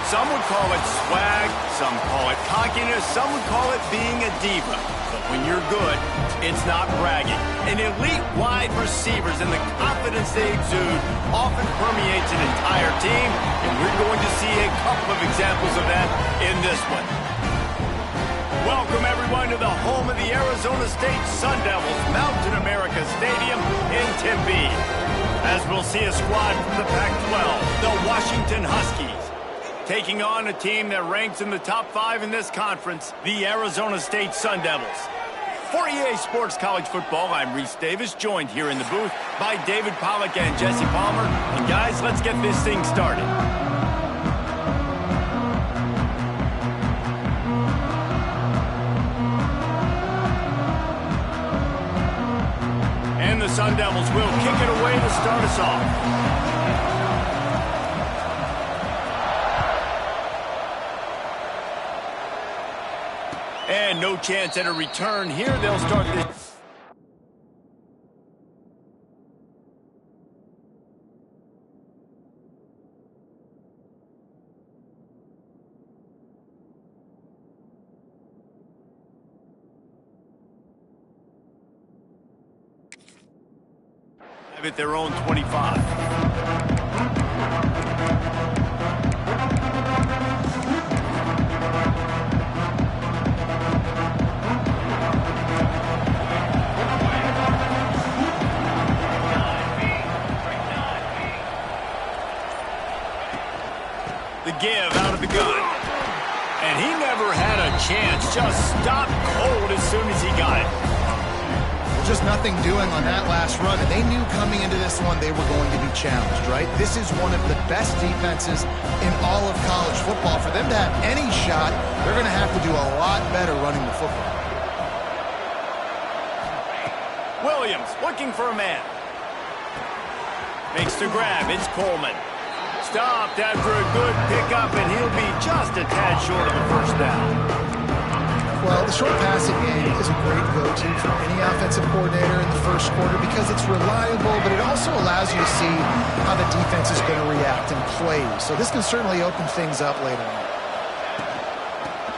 Some would call it swag, some call it cockiness, some would call it being a diva. But when you're good, it's not bragging. An elite wide receivers and the confidence they exude often permeates an entire team, and we're going to see a couple of examples of that in this one. Welcome, everyone, to the home of the Arizona State Sun Devils, Mountain America Stadium in Tempe. As we'll see a squad from the Pac-12, the Washington Huskies, taking on a team that ranks in the top 5 in this conference, the Arizona State Sun Devils. For EA Sports College Football, I'm Reese Davis, joined here in the booth by David Pollack and Jesse Palmer. And guys, let's get this thing started. And the Sun Devils will kick it away to start us off. And no chance at a return here. They'll start this. Have it their own 25. The give out of the gun. And he never had a chance. Just stopped cold as soon as he got it. Just nothing doing on that last run, and they knew coming into this one they were going to be challenged, right? This is one of the best defenses in all of college football. For them to have any shot, they're going to have to do a lot better running the football. Williams looking for a man. Makes the grab. It's Coleman. Stopped after a good pickup, and he'll be just a tad short of the first down. Well, the short passing game is a great go-to for any offensive coordinator in the first quarter because it's reliable, but it also allows you to see how the defense is going to react and play. So this can certainly open things up later on.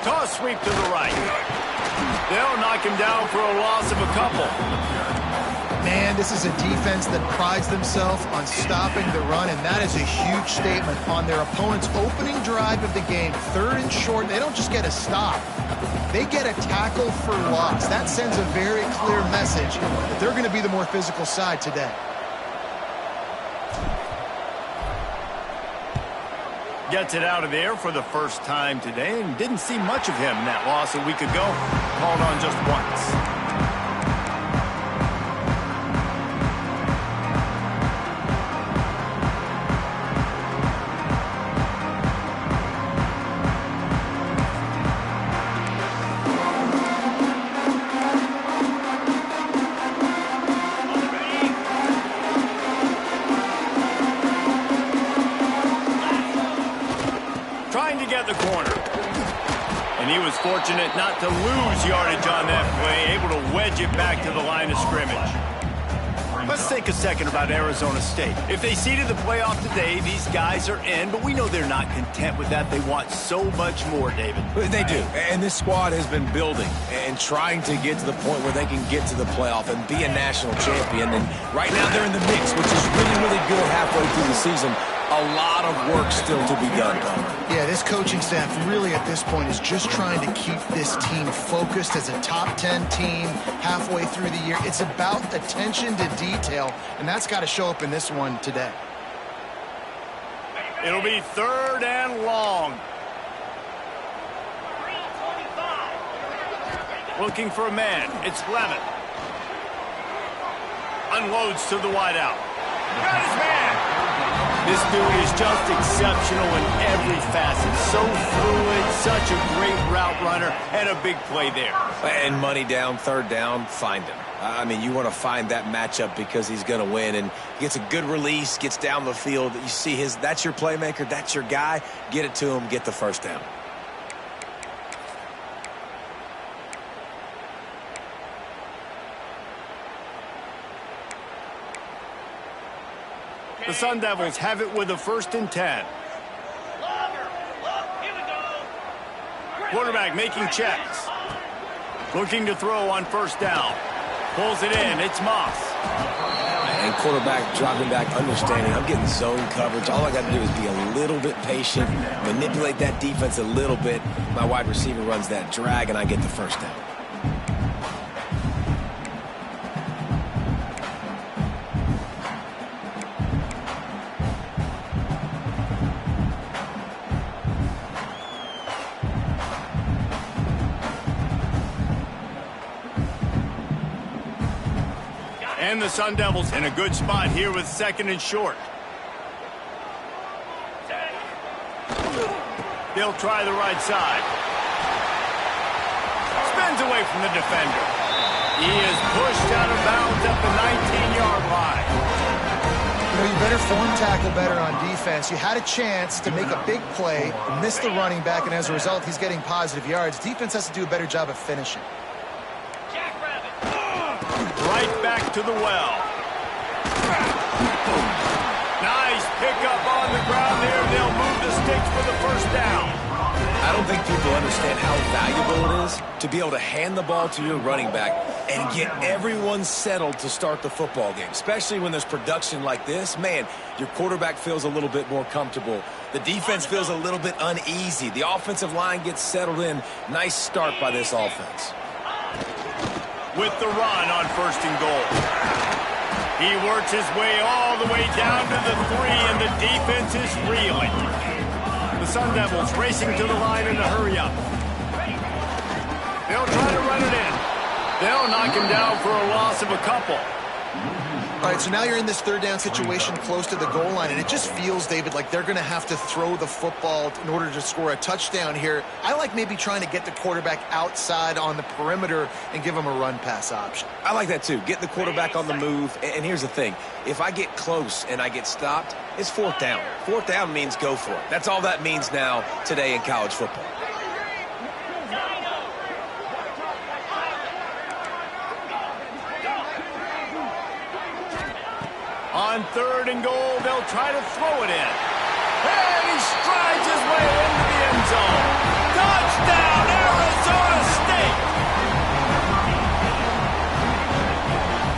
Toss sweep to the right. They'll knock him down for a loss of a couple. Man, this is a defense that prides themselves on stopping the run, and that is a huge statement on their opponent's opening drive of the game. 3rd and short, they don't just get a stop. They get a tackle for loss. That sends a very clear message that they're going to be the more physical side today. Gets it out of there for the first time today, and didn't see much of him in that loss a week ago. Called on just once. The corner. And he was fortunate not to lose yardage on that play, able to wedge it back to the line of scrimmage. Let's think a second about Arizona State. If they seeded the playoff today, these guys are in, but we know they're not content with that. They want so much more, David. They do, and this squad has been building and trying to get to the point where they can get to the playoff and be a national champion. And right now they're in the mix, which is really, really good halfway through the season. A lot of work still to be done, Palmer. Yeah, this coaching staff really at this point is just trying to keep this team focused as a top 10 team halfway through the year. It's about attention to detail, and that's got to show up in this one today. It'll be 3rd and long. Looking for a man. It's Lemon. Unloads to the wideout. Got his man. This dude is just exceptional in every facet. So fluid, such a great route runner, and a big play there. And money down, 3rd down, find him. I mean, you want to find that matchup because he's going to win, and he gets a good release, gets down the field. You see that's your playmaker, that's your guy. Get it to him, get the 1st down. The Sun Devils have it with a 1st and 10. Quarterback making checks. Looking to throw on 1st down. Pulls it in. It's Moss. And quarterback dropping back, understanding I'm getting zone coverage. All I got to do is be a little bit patient, manipulate that defense a little bit. My wide receiver runs that drag, and I get the 1st down. And the Sun Devils in a good spot here with 2nd and short. They'll try the right side. Spins away from the defender. He is pushed out of bounds at the 19-yard line. You know, you better form tackle better on defense. You had a chance to make a big play, missed the running back, and as a result, he's getting positive yards. Defense has to do a better job of finishing. Right back to the well. Nice pickup on the ground there. They'll move the sticks for the 1st down. I don't think people understand how valuable it is to be able to hand the ball to your running back and get everyone settled to start the football game, especially when there's production like this. Man, your quarterback feels a little bit more comfortable. The defense feels a little bit uneasy. The offensive line gets settled in. Nice start by this offense. With the run on 1st and goal. He works his way all the way down to the 3, and the defense is reeling. The Sun Devils racing to the line in a hurry-up. They'll try to run it in. They'll knock him down for a loss of a couple. All right, so now you're in this 3rd down situation close to the goal line, and it just feels, David, like they're going to have to throw the football in order to score a touchdown here. I like maybe trying to get the quarterback outside on the perimeter and give him a run-pass option. I like that, too. Get the quarterback on the move. And here's the thing. If I get close and I get stopped, it's 4th down. 4th down means go for it. That's all that means now today in college football. On 3rd and goal, they'll try to throw it in. And he strides his way into the end zone. Touchdown, Arizona State!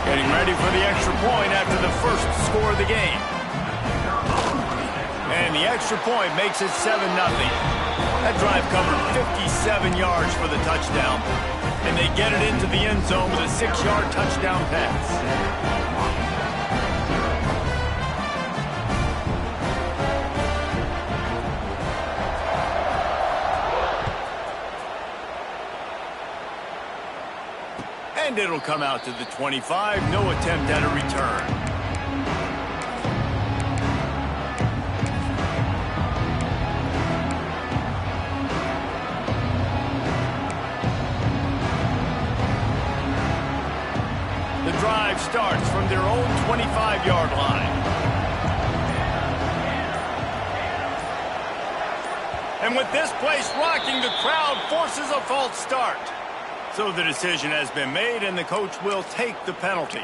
Getting ready for the extra point after the 1st score of the game. And the extra point makes it 7-0. That drive covered 57 yards for the touchdown. And they get it into the end zone with a 6-yard touchdown pass. And it'll come out to the 25. No attempt at a return. The drive starts from their own 25-yard line. And with this place rocking, the crowd forces a false start. So the decision has been made, and the coach will take the penalty.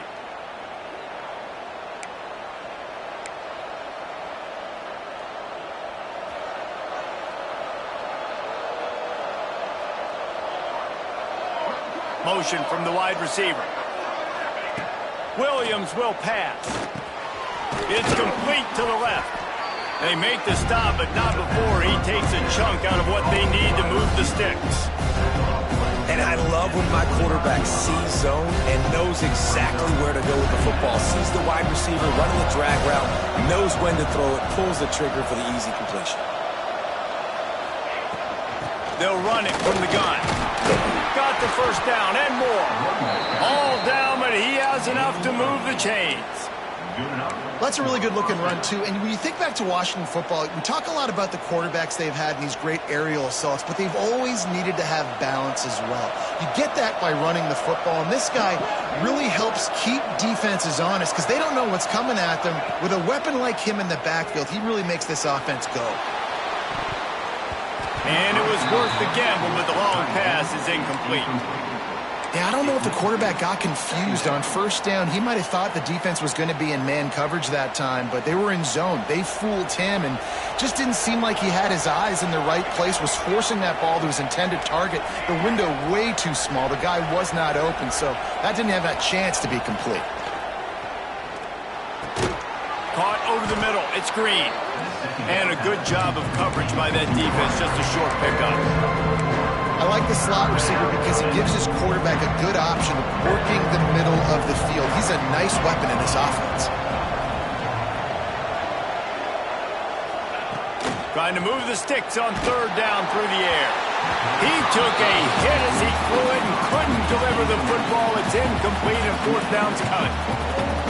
Motion from the wide receiver. Williams will pass. It's complete to the left. They make the stop, but not before he takes a chunk out of what they need to move the sticks. And I love when my quarterback sees zone and knows exactly where to go with the football. Sees the wide receiver running the drag route, knows when to throw it, pulls the trigger for the easy completion. They'll run it from the gun. Got the first down and more. All down, but he has enough to move the chains. That's a really good-looking run, too. And when you think back to Washington football, we talk a lot about the quarterbacks they've had in these great aerial assaults, but they've always needed to have balance as well. You get that by running the football, and this guy really helps keep defenses honest because they don't know what's coming at them. With a weapon like him in the backfield, he really makes this offense go. And it was worth the gamble, but the long pass is incomplete. Yeah, I don't know if the quarterback got confused on first down. He might have thought the defense was going to be in man coverage that time, but they were in zone. They fooled him and just didn't seem like he had his eyes in the right place, was forcing that ball to his intended target. The window way too small. The guy was not open, so that didn't have that chance to be complete. Caught over the middle. It's Green. And a good job of coverage by that defense. Just a short pickup. I like the slot receiver because he gives his quarterback a good option of working the middle of the field. He's a nice weapon in this offense. Trying to move the sticks on third down through the air. He took a hit as he threw it and couldn't deliver the football. It's incomplete and fourth down's coming.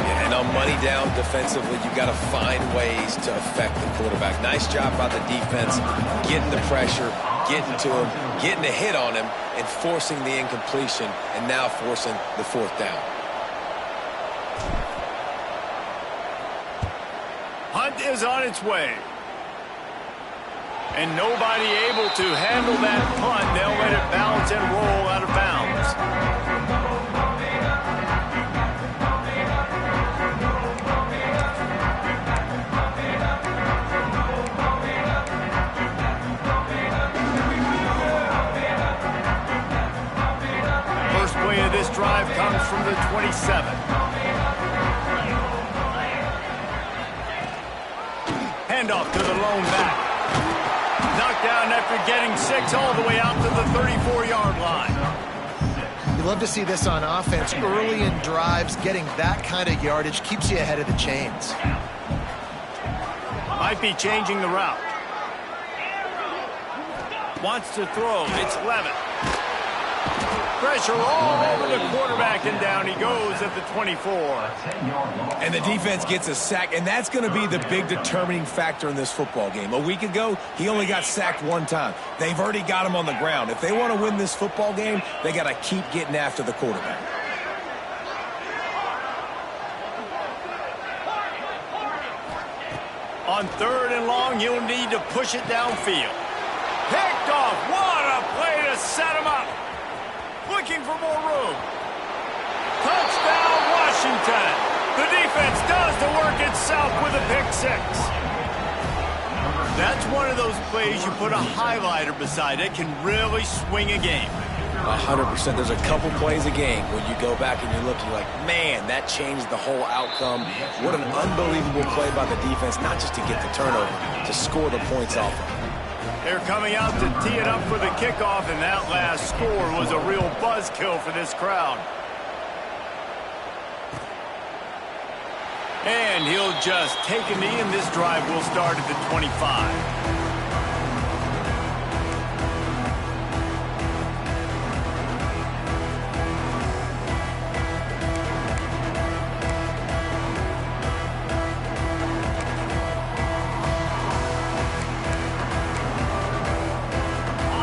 Yeah, and on money down defensively, you got to find ways to affect the quarterback. Nice job by the defense, getting the pressure, getting to him, getting a hit on him, and forcing the incompletion, and now forcing the fourth down. Hunt is on its way. And nobody able to handle that punt. They'll let it bounce and roll out of bounds. First play of this drive comes from the 27. Handoff to the lone back. Knocked down after getting 6 all the way out to the 34-yard line. You love to see this on offense. Early in drives, getting that kind of yardage keeps you ahead of the chains. Might be changing the route. Wants to throw. It's Levitt. Pressure all over the quarterback, and down he goes at the 24. And the defense gets a sack, and that's going to be the big determining factor in this football game. A week ago, he only got sacked one time. They've already got him on the ground. If they want to win this football game, they got to keep getting after the quarterback. On third and long, he'll need to push it downfield. Picked off. What a play to set him up. Looking for more room. Touchdown, Washington. The defense does the work itself with a pick 6. That's one of those plays you put a highlighter beside it, can really swing a game. 100%. There's a couple plays a game when you go back and you look, you're like, man, that changed the whole outcome. What an unbelievable play by the defense, not just to get the turnover, to score the points off of. They're coming out to tee it up for the kickoff, and that last score was a real buzzkill for this crowd. And he'll just take a knee, and this drive will start at the 25.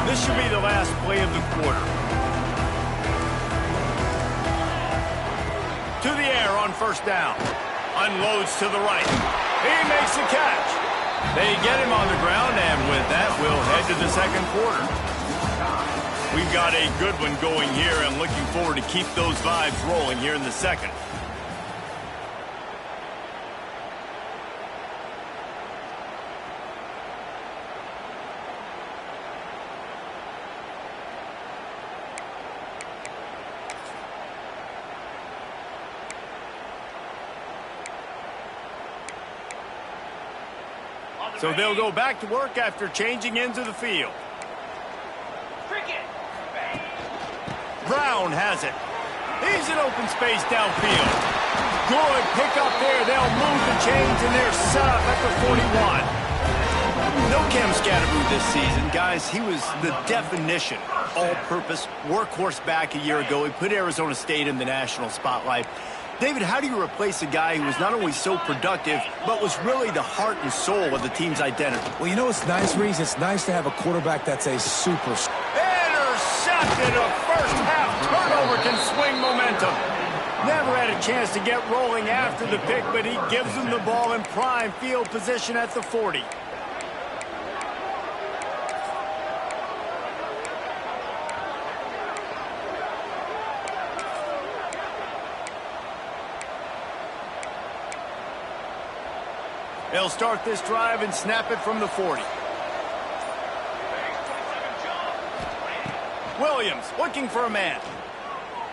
This should be the last play of the quarter. To the air on first down. Unloads to the right. He makes the catch. They get him on the ground, and with that, we'll head to the second quarter. We've got a good one going here, and looking forward to keep those vibes rolling here in the second. So they'll go back to work after changing ends of the field. Brown has it. He's in open space downfield. Good pickup there. They'll move the chains, and they're set up at the 41. No Cam Scatterboot this season, guys. He was the definition, all-purpose workhorse back a year ago. He put Arizona State in the national spotlight. David, how do you replace a guy who was not only so productive, but was really the heart and soul of the team's identity? Well, you know what's nice, Reese? It's nice to have a quarterback that's a superstar. Intercepted. A first-half turnover can swing momentum. Never had a chance to get rolling after the pick, but he gives them the ball in prime field position at the 40. They'll start this drive and snap it from the 40. Williams looking for a man.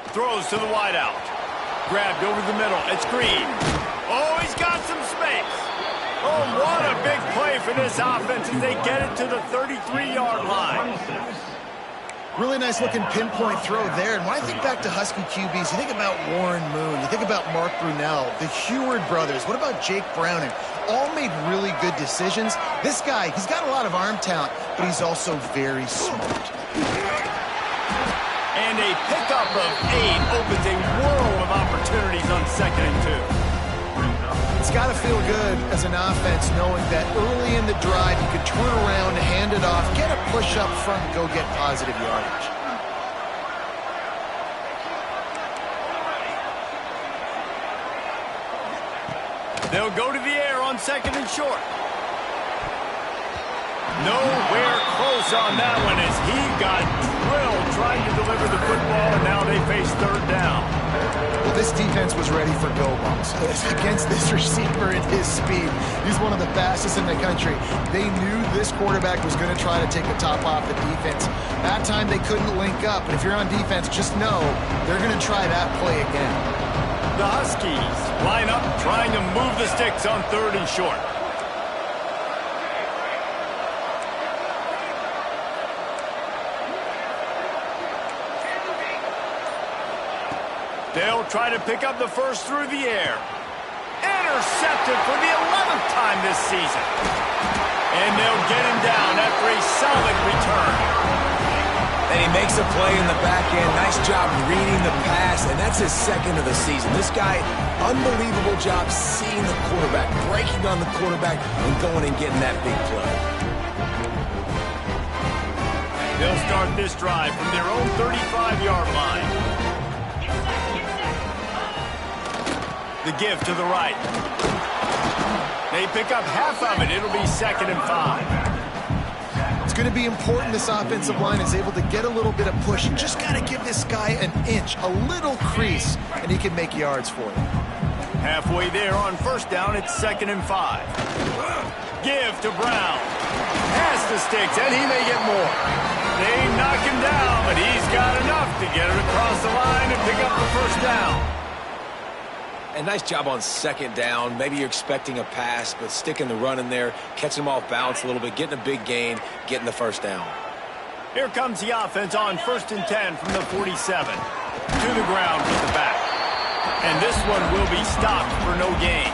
Throws to the wideout. Grabbed over the middle. It's Green. Oh, he's got some space. Oh, what a big play for this offense as they get it to the 33-yard line. Really nice looking pinpoint throw there. And when I think back to Husky QBs, you think about Warren Moon, you think about Mark Brunell, the Heward brothers. What about Jake Browning? All made really good decisions. This guy, he's got a lot of arm talent, but he's also very smart. And a pickup of 8 opens a world of opportunities on 2nd and 2. It's got to feel good as an offense knowing that early in the drive you could turn around, hand it off, get a push up front, and go get positive yardage. They'll go to the air on 2nd and short. Nowhere close on that one as he got drilled trying to deliver the football, and now they face 3rd down. Well, this defense was ready for go balls. Against this receiver at his speed, he's one of the fastest in the country. They knew this quarterback was going to try to take the top off the defense. That time they couldn't link up, and if you're on defense, just know they're going to try that play again. The Huskies line up trying to move the sticks on 3rd and short. They'll try to pick up the first through the air. Intercepted for the 11th time this season. And they'll get him down after a solid return. And he makes a play in the back end. Nice job reading the pass, and that's his 2nd of the season. This guy, unbelievable job seeing the quarterback, breaking on the quarterback, and going and getting that big play. They'll start this drive from their own 35-yard line. The give to the right. They pick up half of it. It'll be 2nd and 5. It's going to be important this offensive line is able to get a little bit of push. You just got to give this guy an inch, a little crease, and he can make yards for you. Halfway there on 1st down, it's 2nd and 5. Give to Brown. Pass the sticks, and he may get more. They knock him down, but he's got enough to get it across the line and pick up the 1st down. And nice job on 2nd down. Maybe you're expecting a pass, but sticking the run in there, catching him off balance a little bit, getting a big gain, getting the 1st down. Here comes the offense on 1st and 10 from the 47. To the ground with the back. And this one will be stopped for no gain.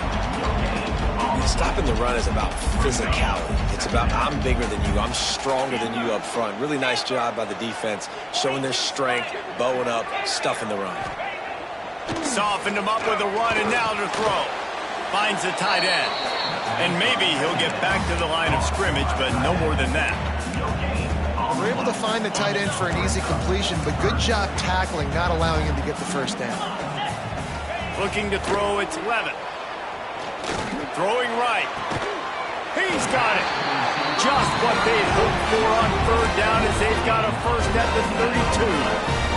Stopping the run is about physicality. It's about I'm bigger than you, I'm stronger than you up front. Really nice job by the defense, showing their strength, bowing up, stuffing the run. Softened him up with a run, and now to throw. Finds the tight end. And maybe he'll get back to the line of scrimmage, but no more than that. We're able to find the tight end for an easy completion, but good job tackling, not allowing him to get the 1st down. Looking to throw, it's Levin. Throwing right. He's got it. Just what they'd hoped for on 3rd down as they've got a 1st at the 32.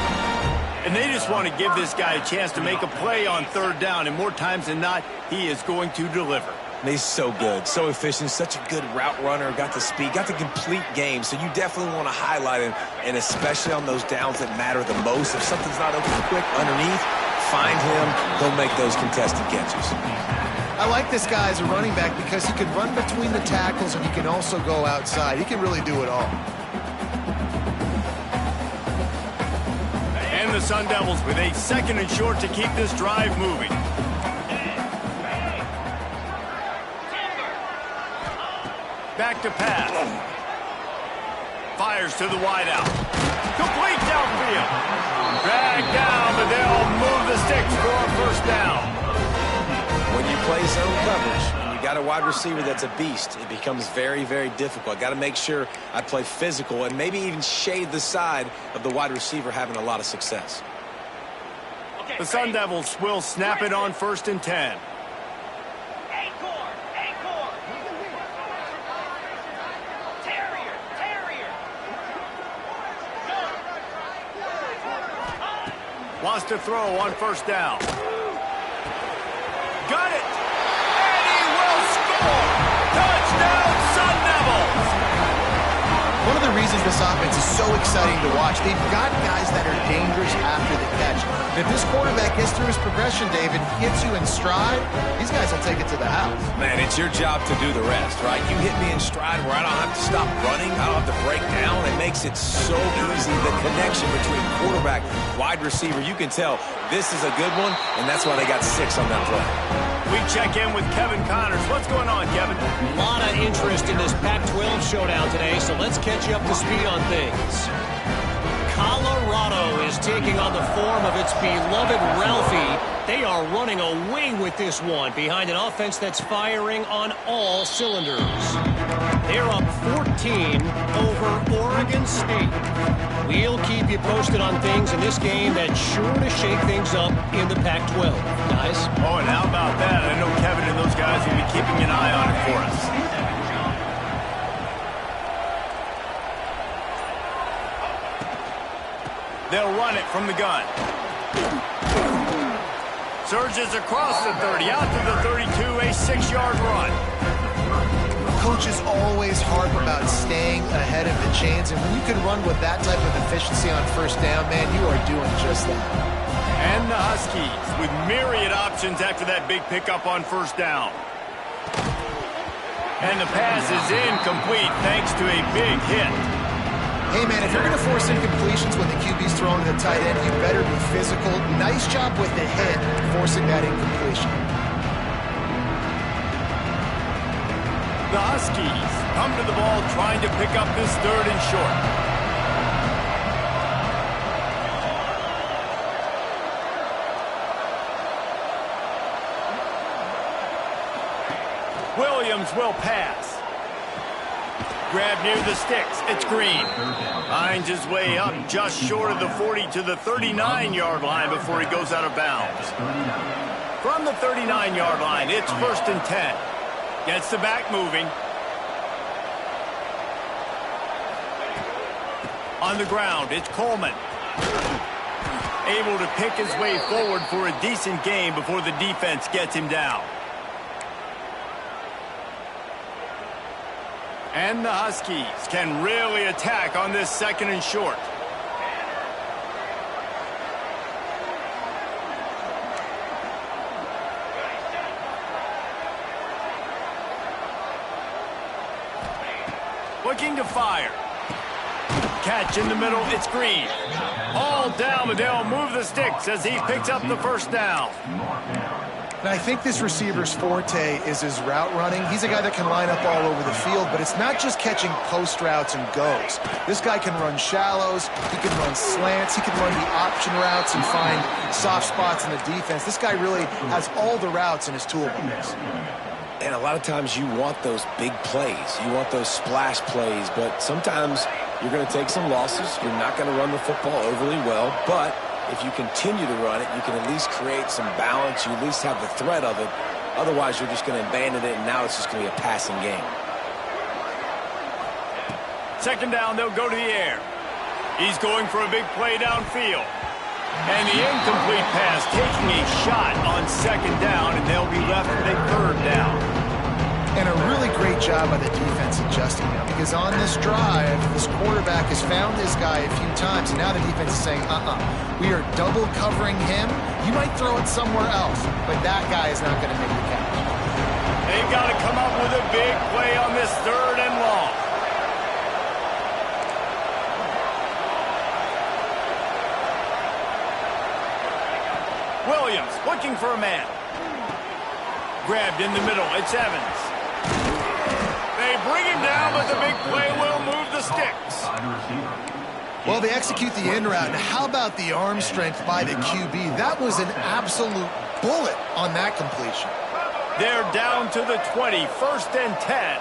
And they just want to give this guy a chance to make a play on 3rd down, and more times than not, he is going to deliver. He's so good, so efficient, such a good route runner, got the speed, got the complete game, so you definitely want to highlight him, and especially on those downs that matter the most. If something's not open quick underneath, find him, he'll make those contested catches. I like this guy as a running back because he can run between the tackles and he can also go outside. He can really do it all. And the Sun Devils with a 2nd and short to keep this drive moving. Back to pass. Fires to the wideout. Complete downfield. Drag down, but they'll move the sticks for a 1st down. When you play zone coverage, and you got a wide receiver that's a beast, it becomes very, very difficult. Got to make sure I play physical and maybe even shade the side of the wide receiver having a lot of success. The Sun Devils will snap it on 1st and 10. Wants to throw on 1st down. Got it! And he will score! Touchdown, Sun Devils! One of the reasons this offense is so exciting to watch, they've got guys that are dangerous after the catch. And if this quarterback gets through his progression, David, gets you in stride, these guys will take it to the house. Man, it's your job to do the rest, right? You hit me in stride where I don't have to stop running. I don't have to break down. It makes it so easy. The connection between quarterback, wide receiver, you can tell this is a good one, and that's why they got 6 on that play. We check in with Kevin Connors. What's going on, Kevin? A lot of interest in this Pac-12 showdown today, so let's catch you up to speed on things. Colorado is taking on the form of its beloved Ralphie. They are running away with this one behind an offense that's firing on all cylinders. They're up 14 over Oregon State. We'll keep you posted on things in this game that's sure to shake things up in the Pac-12. Guys? Oh, and how about that? I know Kevin and those guys will be keeping an eye on it for us. They'll run it from the gun. Surges across the 30, out to the 32, a 6-yard run. Coaches always harp about staying ahead of the chains, and when you can run with that type of efficiency on 1st down, man, you are doing just that. And the Huskies with myriad options after that big pickup on 1st down. And the pass is incomplete thanks to a big hit. Hey, man, if you're going to force incompletions when the QB's throwing to the tight end, you better be physical. Nice job with the hit, forcing that incompletion. The Huskies come to the ball trying to pick up this 3rd and short. Williams will pass. Grab near the sticks. It's Green. Finds his way up just short of the 40 to the 39-yard line before he goes out of bounds. From the 39-yard line, it's 1st and 10. Gets the back moving. On the ground, it's Coleman. Able to pick his way forward for a decent gain before the defense gets him down. And the Huskies can really attack on this 2nd and short. Looking to fire. Catch in the middle, it's Green. All down, but they'll move the sticks as he picks up the 1st down. And I think this receiver's forte is his route running. He's a guy that can line up all over the field, but it's not just catching post routes and goes. This guy can run shallows, he can run slants, he can run the option routes and find soft spots in the defense. This guy really has all the routes in his toolbox. And a lot of times you want those big plays. You want those splash plays, but sometimes you're going to take some losses. You're not going to run the football overly well, but if you continue to run it, you can at least create some balance. You at least have the threat of it. Otherwise, you're just going to abandon it, and now it's just going to be a passing game. 2nd down, they'll go to the air. He's going for a big play downfield. And the incomplete pass taking a shot on 2nd down, and they'll be left with a 3rd down. And a really great job by the defense adjusting now, because on this drive, this quarterback has found this guy a few times, and now the defense is saying, we are double covering him. You might throw it somewhere else, but that guy is not going to make the catch. They've got to come up with a big play on this 3rd and long. Williams looking for a man. Grabbed in the middle. It's Evans. They bring him down, but the big play will move the sticks. Well, they execute the in route. And how about the arm strength by the QB? That was an absolute bullet on that completion. They're down to the 20. 1st and 10.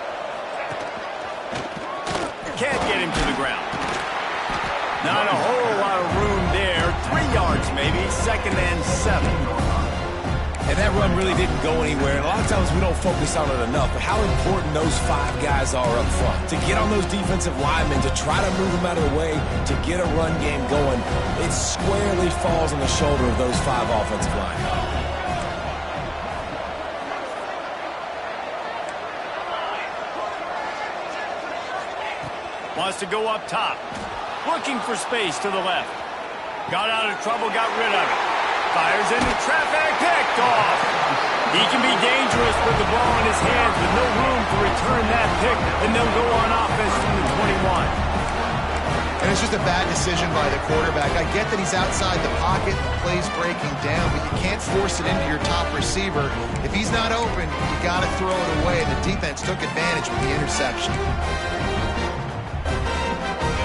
Can't get him to the ground. Not a whole lot of room there. 3 yards maybe. 2nd and 7. And that run really didn't go anywhere. And a lot of times we don't focus on it enough, but how important those 5 guys are up front. To get on those defensive linemen, to try to move them out of the way, to get a run game going, it squarely falls on the shoulder of those 5 offensive linemen. Wants to go up top. Looking for space to the left. Got out of trouble, got rid of it. Fires into traffic, picked off. He can be dangerous with the ball in his hands with no room to return that pick, and they'll go on offense from the 21. And it's just a bad decision by the quarterback. I get that he's outside the pocket, the play's breaking down, but you can't force it into your top receiver. If he's not open, you got to throw it away, and the defense took advantage with the interception.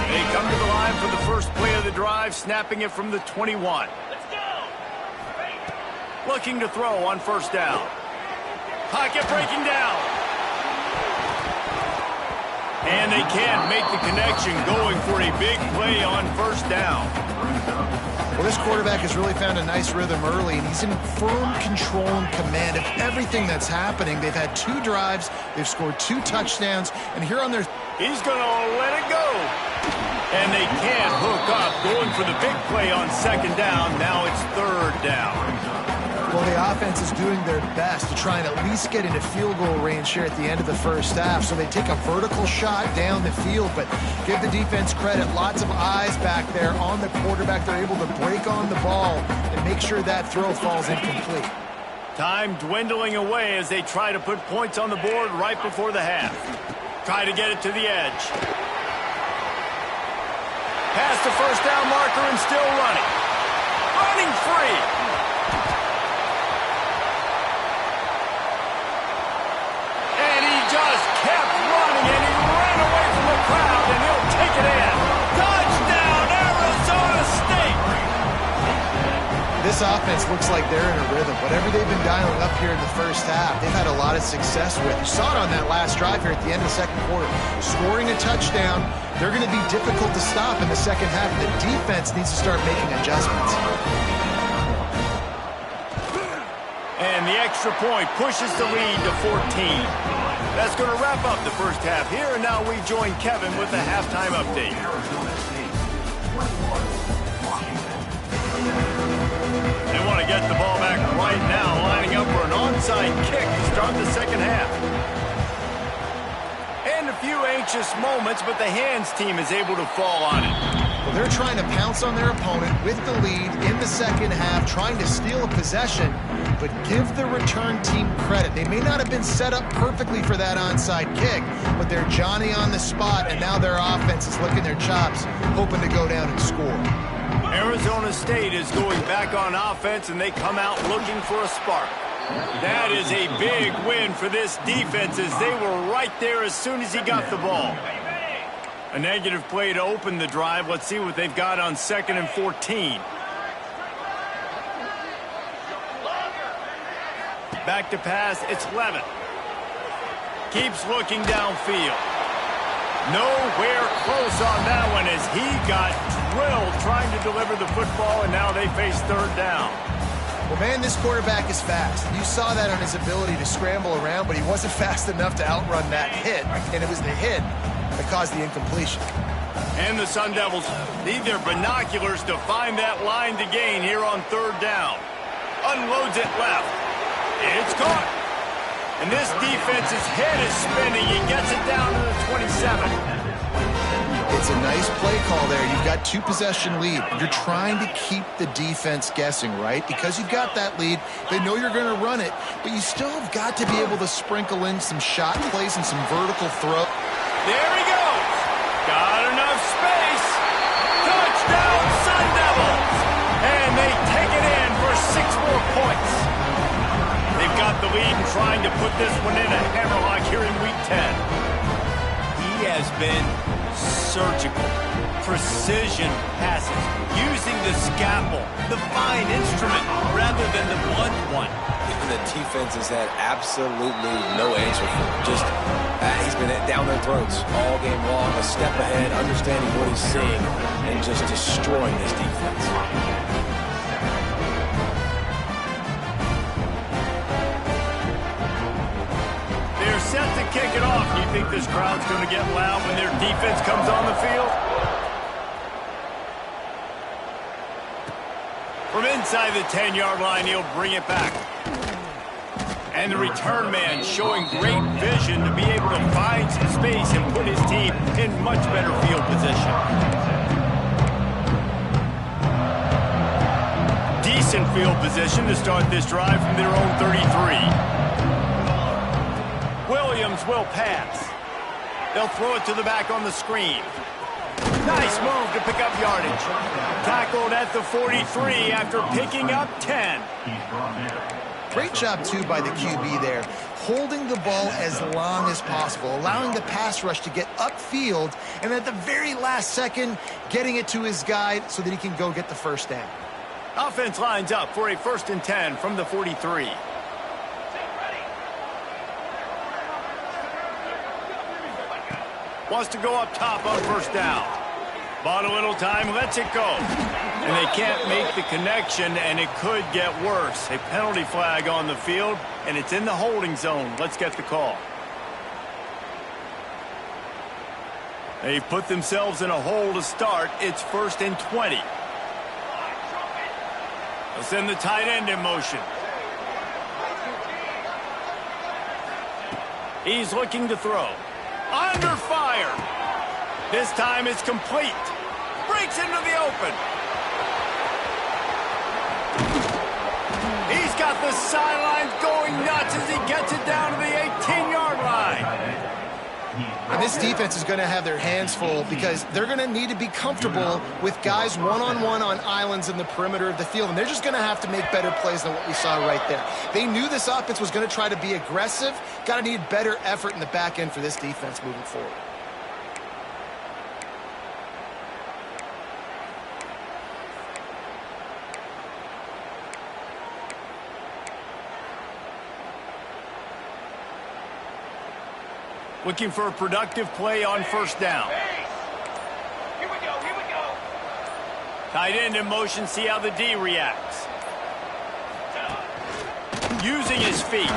They come to the line for the first play of the drive, snapping it from the 21. Looking to throw on 1st down. Pocket breaking down. And they can't make the connection, going for a big play on 1st down. Well, this quarterback has really found a nice rhythm early, and he's in firm control and command of everything that's happening. They've had 2 drives. They've scored 2 touchdowns. And here on their... He's going to let it go. And they can't hook up, going for the big play on 2nd down. Now it's 3rd down. Well, the offense is doing their best to try and at least get into field goal range here at the end of the 1st half. So they take a vertical shot down the field, but give the defense credit. Lots of eyes back there on the quarterback. They're able to break on the ball and make sure that throw falls incomplete. Time dwindling away as they try to put points on the board right before the half. Try to get it to the edge. Past the 1st down marker and still running. Running free. Just kept running, and he ran away from the crowd, and he'll take it in. Touchdown, Arizona State! This offense looks like they're in a rhythm. Whatever they've been dialing up here in the 1st half, they've had a lot of success with. You saw it on that last drive here at the end of the 2nd quarter. Scoring a touchdown, they're going to be difficult to stop in the 2nd half. The defense needs to start making adjustments. And the extra point pushes the lead to 14. That's going to wrap up the 1st half here, and now we join Kevin with the halftime update. They want to get the ball back right now, lining up for an onside kick to start the 2nd half. And a few anxious moments, but the hands team is able to fall on it. Well, they're trying to pounce on their opponent with the lead in the 2nd half, trying to steal a possession, but give the return team credit. They may not have been set up perfectly for that onside kick, but they're Johnny on the spot, and now their offense is licking their chops, hoping to go down and score. Arizona State is going back on offense, and they come out looking for a spark. That is a big win for this defense, as they were right there as soon as he got the ball. A negative play to open the drive. Let's see what they've got on 2nd and 14. Back to pass, it's Levin. Keeps looking downfield. Nowhere close on that one as he got drilled trying to deliver the football, and now they face 3rd down. Well, man, this quarterback is fast. You saw that on his ability to scramble around, but he wasn't fast enough to outrun that hit, and it was the hit that caused the incompletion. And the Sun Devils need their binoculars to find that line to gain here on 3rd down. Unloads it left. It's caught. And this defense's head is spinning. He gets it down to the 27. It's a nice play call there. You've got 2-possession lead. You're trying to keep the defense guessing, right? Because you've got that lead, they know you're going to run it, but you still have got to be able to sprinkle in some shot plays and some vertical throw. There he goes. Got enough space. Touchdown, Sun Devils. And they take it in for 6 more points. They've got the lead and trying to put this one in a hammerlock here in Week 10. He has been surgical, precision passes, using the scalpel, the fine instrument, rather than the blunt one. The defense has had absolutely no answer for him. Just, he's been down their throats all game long, a step ahead, understanding what he's seeing, and just destroying this defense. They're set to kick it off. Do you think this crowd's going to get loud when their defense comes on the field? From inside the 10-yard line, he'll bring it back. And the return man showing great vision to be able to find some space and put his team in much better field position. Decent field position to start this drive from their own 33. Williams will pass. They'll throw it to the back on the screen. Nice move to pick up yardage. Tackled at the 43 after picking up 10. Great job, too, by the QB there, holding the ball as long as possible, allowing the pass rush to get upfield, and at the very last second, getting it to his guy so that he can go get the first down. Offense lines up for a 1st and 10 from the 43. Wants to go up top on 1st down. Bought a little time, lets it go. And they can't make the connection, and it could get worse. A penalty flag on the field, and it's in the holding zone. Let's get the call. They put themselves in a hole to start. It's 1st and 20. They'll send the tight end in motion. He's looking to throw. Under fire. This time it's complete. Breaks into the open. He's got the sidelines going nuts as he gets it down to the 18-yard line. And this defense is going to have their hands full because they're going to need to be comfortable with guys one-on-one on islands in the perimeter of the field. And they're just going to have to make better plays than what we saw right there. They knew this offense was going to try to be aggressive. Got to need better effort in the back end for this defense moving forward. Looking for a productive play on 1st down. Here we go. Tight end in motion, see how the D reacts. Using his feet.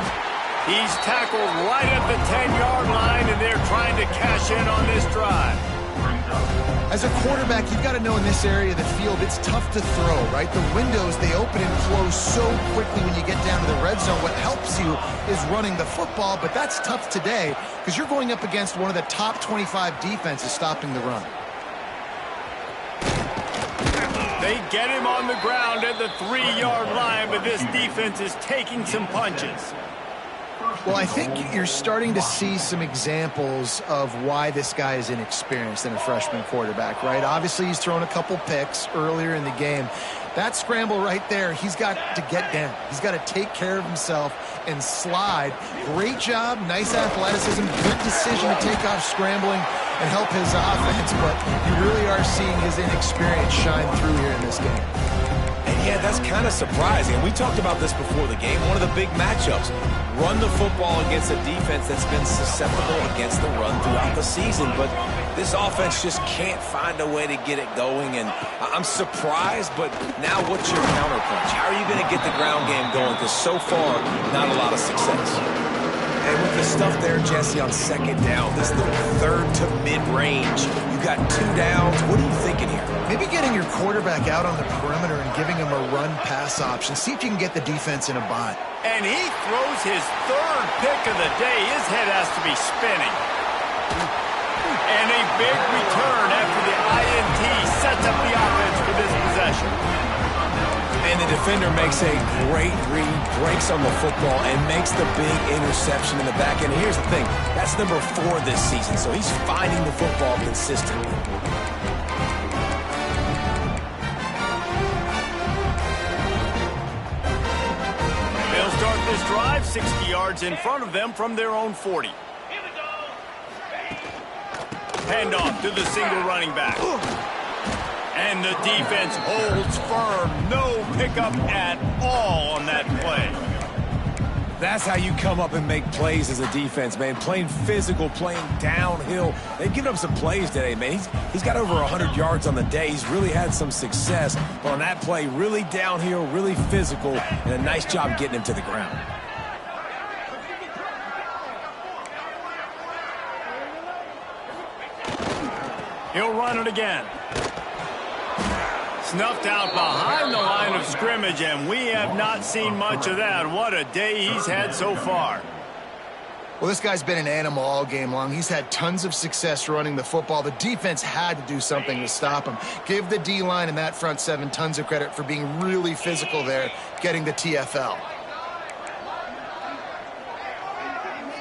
He's tackled right at the 10-yard line, and they're trying to cash in on this drive. As a quarterback, you've got to know in this area of the field, it's tough to throw, right? The windows, they open and close so quickly when you get down to the red zone. What helps you is running the football, but that's tough today because you're going up against one of the top 25 defenses stopping the run. They get him on the ground at the 3-yard line, but this defense is taking some punches. Well, I think you're starting to see some examples of why this guy is inexperienced in a freshman quarterback, right? Obviously, he's thrown a couple picks earlier in the game. That scramble right there, he's got to get down. He's got to take care of himself and slide. Great job, nice athleticism, good decision to take off scrambling and help his offense, but you really are seeing his inexperience shine through here in this game. And yeah, that's kind of surprising. We talked about this before the game. One of the big matchups. Run the football against a defense that's been susceptible against the run throughout the season. But this offense just can't find a way to get it going. And I'm surprised, but now what's your counterpunch? How are you going to get the ground game going? Because so far, not a lot of success. And with the stuff there, Jesse, on 2nd down, this little 3rd to mid-range, you got 2 downs. What are you thinking here? Maybe getting your quarterback out on the perimeter and giving him a run-pass option. See if you can get the defense in a bind. And he throws his 3rd pick of the day. His head has to be spinning. And a big return after the INT sets up the offense for this possession. And the defender makes a great read, breaks on the football, and makes the big interception in the back end. And here's the thing, that's number 4 this season, so he's finding the football consistently. They'll start this drive 60 yards in front of them from their own 40. Handoff to the single running back. And the defense holds firm. No pickup at all on that play. That's how you come up and make plays as a defense, man. Playing physical, playing downhill. They've given up some plays today, man. He's got over 100 yards on the day. He's really had some success. But on that play, really downhill, really physical, and a nice job getting him to the ground. He'll run it again. Snuffed out behind the line of scrimmage, and we have not seen much of that. What a day he's had so far. Well, this guy's been an animal all game long. He's had tons of success running the football. The defense had to do something to stop him. Give the D-line and that front 7 tons of credit for being really physical there, getting the TFL.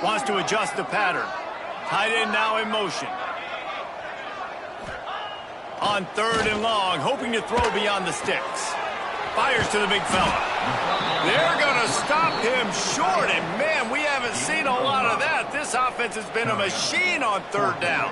Wants to adjust the pattern. Tight end now in motion. On 3rd and long, hoping to throw beyond the sticks. Fires to the big fella. They're going to stop him short, and man, we haven't seen a lot of that. This offense has been a machine on 3rd down.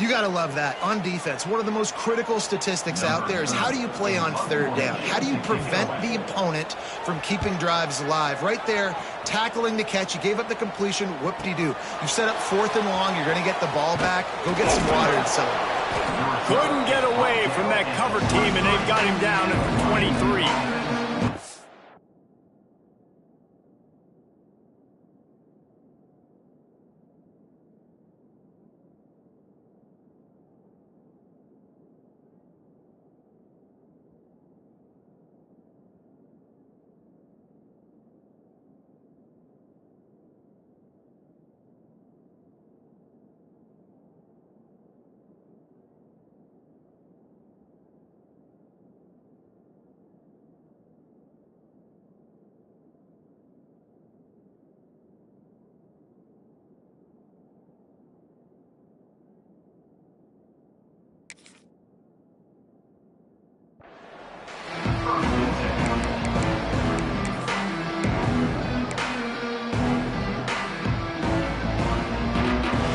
You got to love that. On defense, one of the most critical statistics out there is how do you play on 3rd down? How do you prevent the opponent from keeping drives alive? Right there, tackling the catch. You gave up the completion. Whoop-de-doo. You set up 4th and long. You're going to get the ball back. Go get some water and celebrate. Couldn't get away from that cover team, and they've got him down at 23.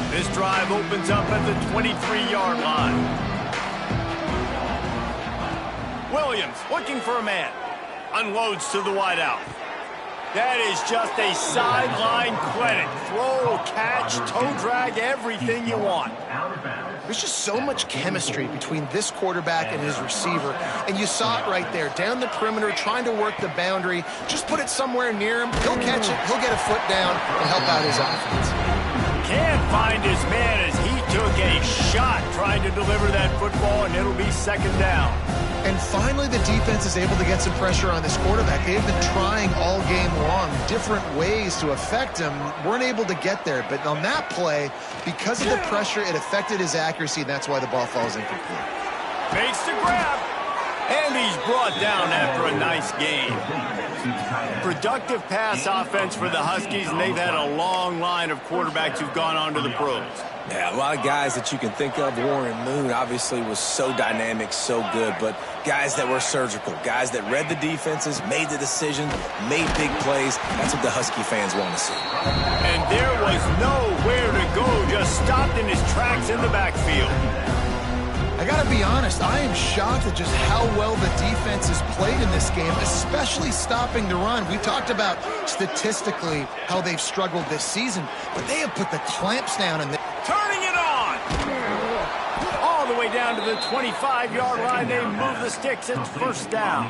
This drive opens up at the 23-yard line. Williams looking for a man. Unloads to the wideout. That is just a sideline clinic. Throw, catch, toe drag, everything you want. There's just so much chemistry between this quarterback and his receiver, and you saw it right there, down the perimeter, trying to work the boundary. Just put it somewhere near him. He'll catch it. He'll get a foot down and help out his offense. Can't find his man as he took a shot trying to deliver that football, and it'll be 2nd down. And finally, the defense is able to get some pressure on this quarterback. They've been trying all game long different ways to affect him. Weren't able to get there. But on that play, because of the pressure, it affected his accuracy, and that's why the ball falls incomplete. Fakes the grab. And he's brought down after a nice game. Productive pass offense for the Huskies, and they've had a long line of quarterbacks who've gone on to the pros. Yeah, a lot of guys that you can think of. Warren Moon obviously was so dynamic, so good, but guys that were surgical, guys that read the defenses, made the decision, made big plays. That's what the Husky fans want to see. And there was nowhere to go, just stopped in his tracks in the backfield. I got to be honest, I am shocked at just how well the defense has played in this game, especially stopping the run. We talked about statistically how they've struggled this season, but they have put the clamps down and turning it on! All the way down to the 25-yard line, they move the sticks. It's 1st down.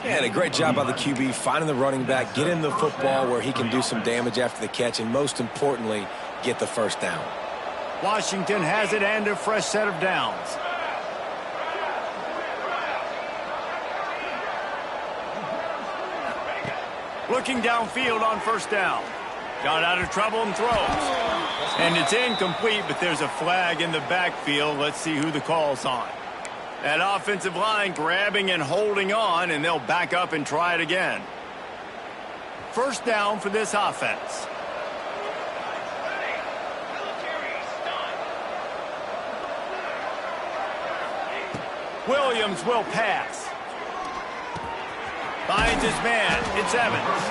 Yeah, and a great job by the QB, finding the running back, get him the football where he can do some damage after the catch, and most importantly, get the 1st down. Washington has it and a fresh set of downs. Looking downfield on 1st down. Got out of trouble and throws. And it's incomplete, but there's a flag in the backfield. Let's see who the call's on. That offensive line grabbing and holding on, and they'll back up and try it again. First down for this offense. Williams will pass. Finds his man. It's Evans.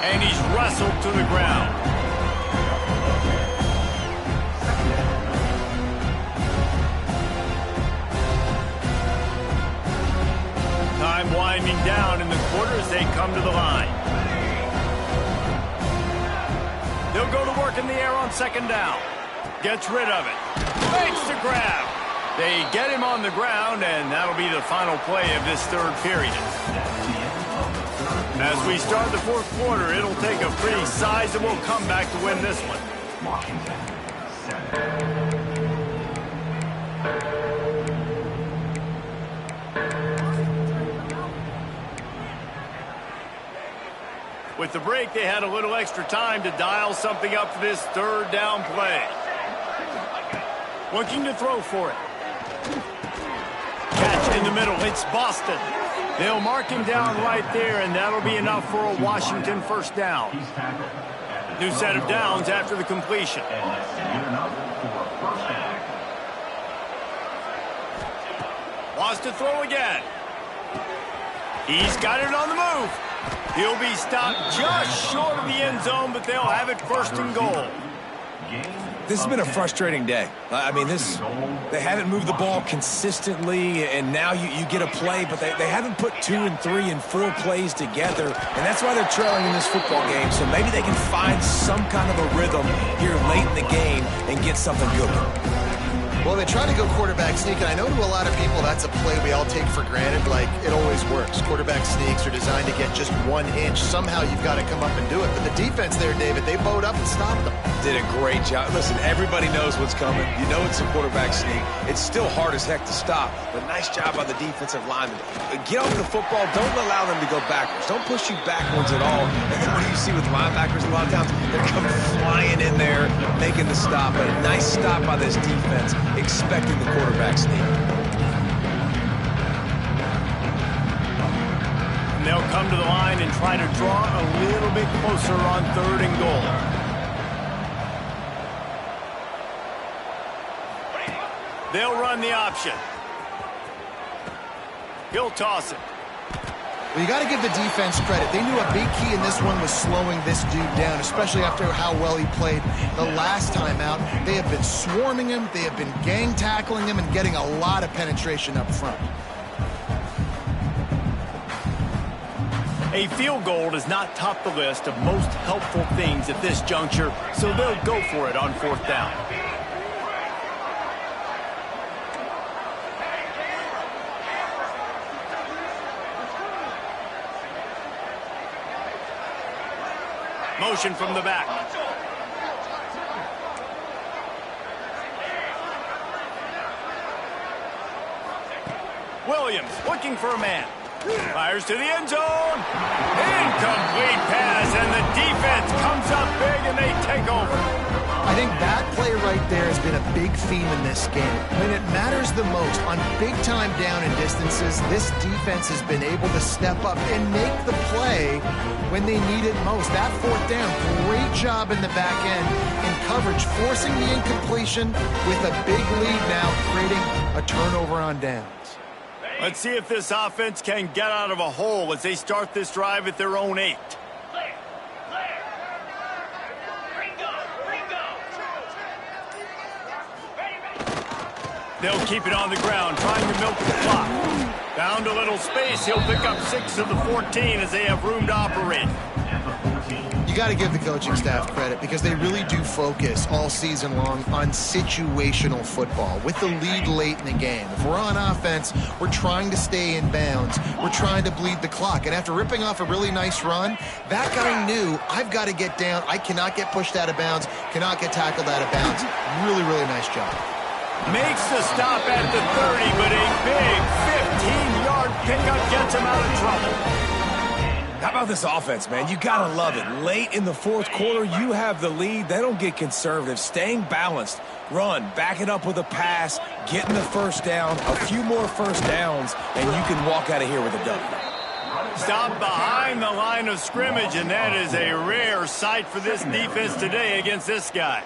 And he's wrestled to the ground. Time winding down in the quarter as they come to the line. They'll go to work in the air on second down. Gets rid of it. Makes the grab. They get him on the ground, and that'll be the final play of this third period. As we start the fourth quarter, it'll take a pretty sizable comeback to win this one. With the break, they had a little extra time to dial something up for this third down play. Looking to throw for it. Catch in the middle. It's Boston. They'll mark him down right there, and that'll be enough for a Washington first down. New set of downs after the completion. Wants to throw again. He's got it on the move. He'll be stopped just short of the end zone, but they'll have it first and goal. This has been a frustrating day. I mean, they haven't moved the ball consistently, and now you get a play, but they haven't put 2 and 3 and 4 plays together, and that's why they're trailing in this football game. So maybe they can find some kind of a rhythm here late in the game and get something good. Well, they try to go quarterback sneak, and I know to a lot of people that's a play we all take for granted, like it always works. Quarterback sneaks are designed to get just 1 inch. Somehow you've got to come up and do it. But the defense there, David, they bowed up and stopped them. Did a great job. Listen, everybody knows what's coming. You know it's a quarterback sneak. It's still hard as heck to stop, but nice job by the defensive lineman. Get off the football. Don't allow them to go backwards. Don't push you backwards at all. And then what do you see with linebackers a lot of times? They're coming flying in there, making the stop. But a nice stop by this defense, expecting the quarterback sneak. And they'll come to the line and try to draw a little bit closer on third and goal. They'll run the option. He'll toss it. Well, you got to give the defense credit. They knew a big key in this one was slowing this dude down, especially after how well he played the last time out. They have been swarming him. They have been gang tackling him and getting a lot of penetration up front. A field goal does not top the list of most helpful things at this juncture, so they'll go for it on fourth down. Motion from the back. Williams looking for a man. Fires to the end zone. Incomplete pass, and the defense comes up big, and they take over. I think that play right there has been a big theme in this game. When it matters the most, on big-time down and distances, this defense has been able to step up and make the play when they need it most. That fourth down, great job in the back end in coverage, forcing the incompletion with a big lead now, creating a turnover on downs. Let's see if this offense can get out of a hole as they start this drive at their own 8. They'll keep it on the ground, trying to milk the clock. Found a little space. He'll pick up 6 of the 14 as they have room to operate. You got to give the coaching staff credit because they really do focus all season long on situational football with the lead late in the game. If we're on offense, we're trying to stay in bounds. We're trying to bleed the clock. And after ripping off a really nice run, that guy knew, I've got to get down. I cannot get pushed out of bounds, cannot get tackled out of bounds. Really, really nice job. Makes the stop at the 30, but a big 15-yard pickup gets him out of trouble. How about this offense, man? You got to love it. Late in the fourth quarter, you have the lead. They don't get conservative. Staying balanced. Run, back it up with a pass, getting the first down, a few more first downs, and you can walk out of here with a W. Stop behind the line of scrimmage, and that is a rare sight for this defense today against this guy.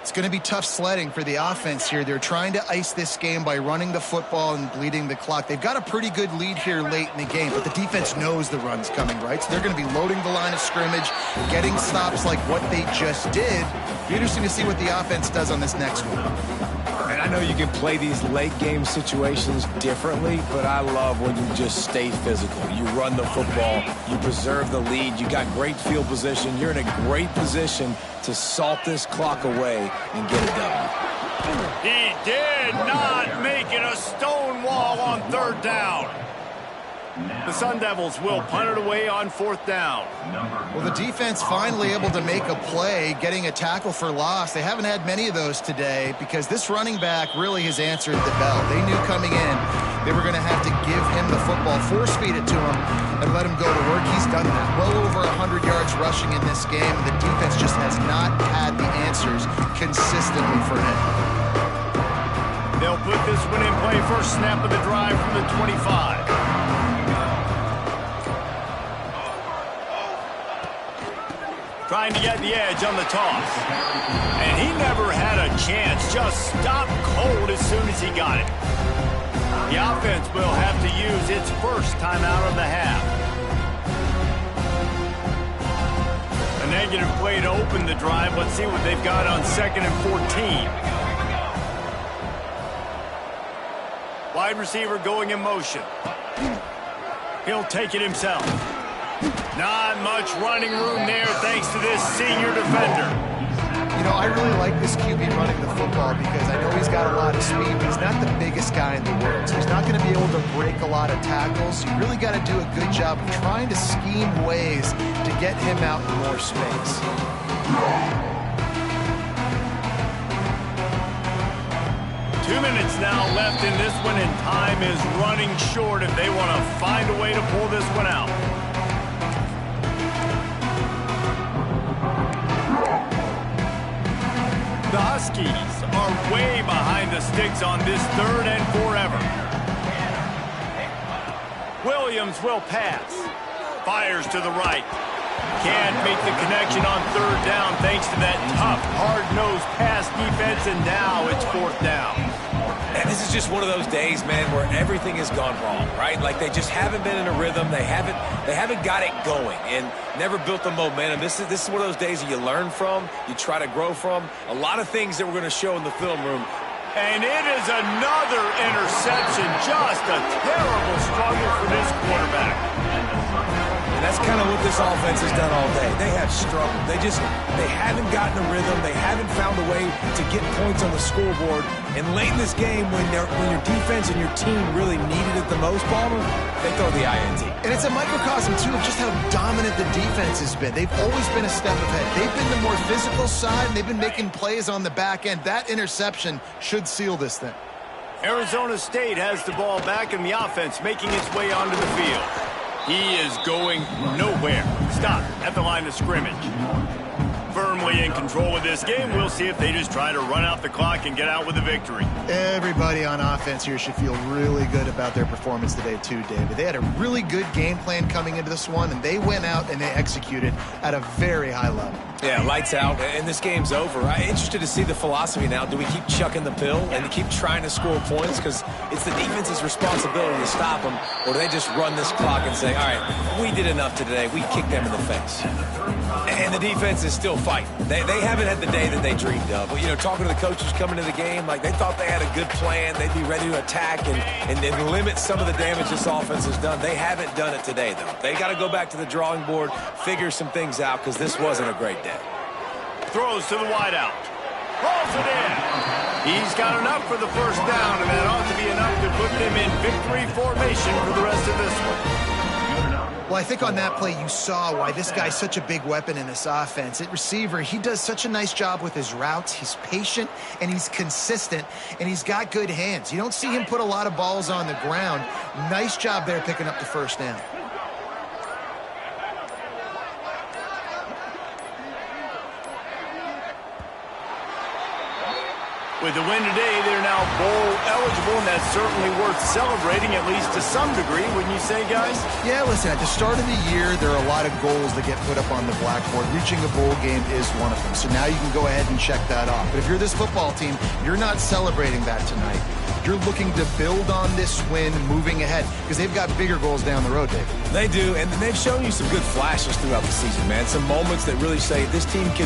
It's going to be tough sledding for the offense here. They're trying to ice this game by running the football and bleeding the clock. They've got a pretty good lead here late in the game, but the defense knows the run's coming, right? So they're going to be loading the line of scrimmage, getting stops like what they just did. It'll be interesting to see what the offense does on this next one. And I know you can play these late game situations differently, but I love when you just stay physical. You run the football, you preserve the lead, you got great field position, you're in a great position to salt this clock away and get a W. He did not make it a stone wall on third down. The Sun Devils will punt it away on fourth down. Well, the defense finally able to make a play, getting a tackle for loss. They haven't had many of those today because this running back really has answered the bell. They knew coming in they were going to have to give him the football, force-feed it to him, and let him go to work. He's done that. Well over 100 yards rushing in this game. The defense just has not had the answers consistently for him. They'll put this one in play. First snap of the drive from the 25. Trying to get the edge on the toss. And he never had a chance. Just stopped cold as soon as he got it. The offense will have to use its first timeout of the half. A negative play to open the drive. Let's see what they've got on 2nd and 14. Wide receiver going in motion. He'll take it himself. Not much running room there thanks to this senior defender. You know, I really like this QB running the football because I know he's got a lot of speed, but he's not the biggest guy in the world. So he's not going to be able to break a lot of tackles. You really got to do a good job of trying to scheme ways to get him out in more space. 2 minutes now left in this one, and time is running short if they want to find a way to pull this one out. The Huskies are way behind the sticks on this 3rd and forever. Williams will pass. Fires to the right. Can't make the connection on 3rd down thanks to that tough, hard-nosed pass defense, and now it's 4th down. And this is just one of those days, man, where everything has gone wrong, right? Like they just haven't been in a rhythm. They haven't got it going and never built the momentum. This is one of those days that you learn from, you try to grow from. A lot of things that we're going to show in the film room. And it is another interception. Just a terrible struggle for this quarterback. And that's kind of what this offense has done all day. They have struggled. They haven't gotten a rhythm. They haven't found a way to get points on the scoreboard. And late in this game, when your defense and your team really needed it the most, Palmer, they throw the INT. And it's a microcosm, too, of just how dominant the defense has been. They've always been a step ahead. They've been the more physical side, and they've been making plays on the back end. That interception should seal this thing. Arizona State has the ball back, and the offense making its way onto the field. He is going nowhere. Stop at the line of scrimmage. Firmly in control of this game. We'll see if they just try to run out the clock and get out with a victory. Everybody on offense here should feel really good about their performance today too, David. They had a really good game plan coming into this one, and they went out and they executed at a very high level. Yeah, lights out, and this game's over. I'm interested to see the philosophy now. Do we keep chucking the pill and keep trying to score points because it's the defense's responsibility to stop them, or do they just run this clock and say, all right, we did enough today. We kicked them in the face. And the defense is still fighting. They haven't had the day that they dreamed of. But, you know, talking to the coaches coming to the game, like they thought they had a good plan. They'd be ready to attack and then limit some of the damage this offense has done. They haven't done it today, though. They got to go back to the drawing board, figure some things out because this wasn't a great day. Throws to the wideout. Rolls it in. He's got enough for the first down, and that ought to be enough to put them in victory formation for the rest of this one. Well, I think on that play you saw why this guy's such a big weapon in this offense. At receiver, he does such a nice job with his routes. He's patient, and he's consistent, and he's got good hands. You don't see him put a lot of balls on the ground. Nice job there picking up the first down. With the win today, they're now bowl eligible, and that's certainly worth celebrating, at least to some degree, wouldn't you say, guys? Yeah, listen, at the start of the year, there are a lot of goals that get put up on the blackboard. Reaching a bowl game is one of them. So now you can go ahead and check that off. But if you're this football team, you're not celebrating that tonight. You're looking to build on this win moving ahead because they've got bigger goals down the road, David. They do, and they've shown you some good flashes throughout the season, man. Some moments that really say this team can